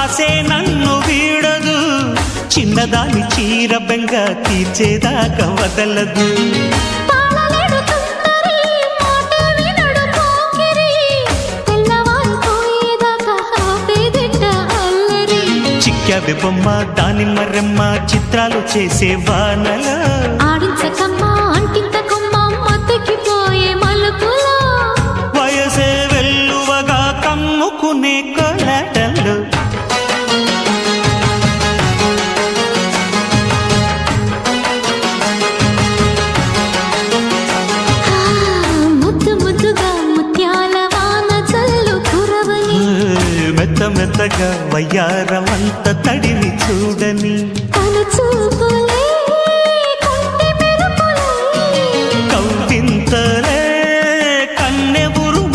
ఆసే నన్ను వీడదు, చిన్నదాని చీర బెంగ తీర్చేదాకా వదలదు. చిక్కావి బొమ్మ దానిమ్మ రెమ్మ చిత్రాలు చేసే వానల ఆడించకమ్మా అంటింతకమ్మ మత్తకిపోయే మలుపులో వయసే వెల్లువగా కమ్ముకునే కొలటలు. ముద్దు ముద్దుగా ముత్యాల వాన చల్లు కురవని మెత్త మెత్తగా వయ్యారమంత తడిని చూడని తన చూపుల